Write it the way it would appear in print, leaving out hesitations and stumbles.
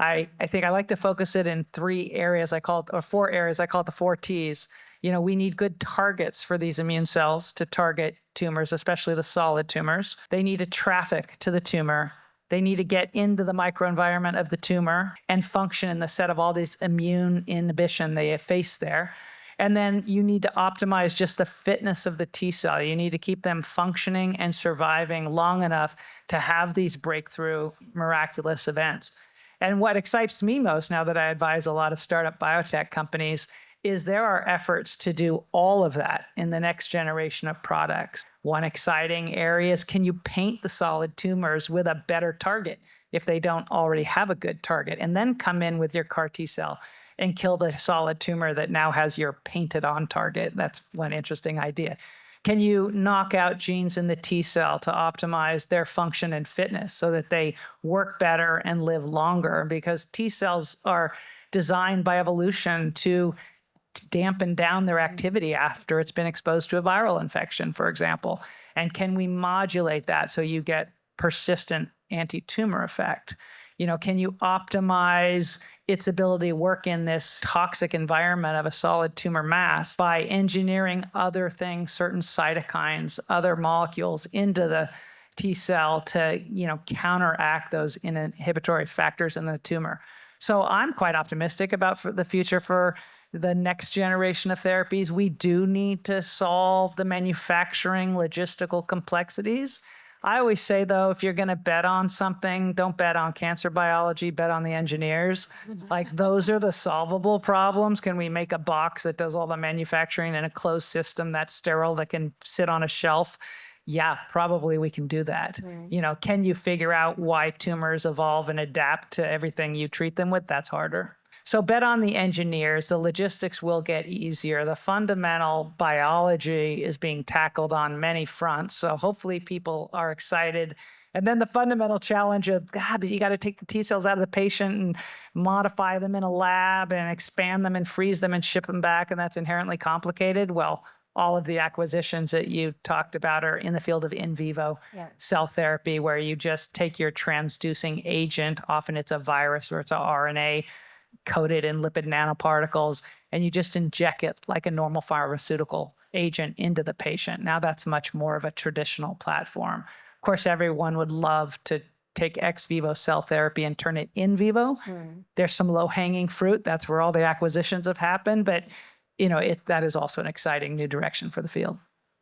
I think I like to focus it in 3 areas. Or 4 areas. I call it the 4 T's. We need good targets for these immune cells to target tumors, especially the solid tumors. They need to traffic to the tumor. They need to get into the microenvironment of the tumor and function in the set of all these immune inhibition they face there. And then you need to optimize just the fitness of the T cell. You need to keep them functioning and surviving long enough to have these breakthrough miraculous events. And what excites me most now that I advise a lot of startup biotech companies is there are efforts to do all of that in the next generation of products. One exciting area is, can you paint the solid tumors with a better target if they don't already have a good target, and then come in with your CAR T cell and kill the solid tumor that now has your painted on target? That's one interesting idea. Can you knock out genes in the T cell to optimize their function and fitness so that they work better and live longer? Because T cells are designed by evolution to dampen down their activity after it's been exposed to a viral infection, for example. And can we modulate that so you get persistent anti-tumor effect? Can you optimize its ability to work in this toxic environment of a solid tumor mass by engineering other things, certain cytokines, other molecules into the T cell to, counteract those inhibitory factors in the tumor? So I'm quite optimistic about the future for the next generation of therapies. We do need to solve the manufacturing logistical complexities. I always say, though, if you're going to bet on something, don't bet on cancer biology, bet on the engineers. Like, those are the solvable problems. Can we make a box that does all the manufacturing in a closed system that's sterile, that can sit on a shelf? Yeah, probably we can do that. Right. Can you figure out why tumors evolve and adapt to everything you treat them with? That's harder. So bet on the engineers. The logistics will get easier. The fundamental biology is being tackled on many fronts. So hopefully people are excited. And then the fundamental challenge of, God, you got to take the T cells out of the patient and modify them in a lab and expand them and freeze them and ship them back. And that's inherently complicated. Well, all of the acquisitions that you talked about are in the field of in vivo cell therapy, where you just take your transducing agent, often it's a virus or it's a RNA, coated in lipid nanoparticles, and you just inject it like a normal pharmaceutical agent into the patient. Now that's much more of a traditional platform. Of course, everyone would love to take ex vivo cell therapy and turn it in vivo. There's some low-hanging fruit. That's where all the acquisitions have happened. But that is also an exciting new direction for the field.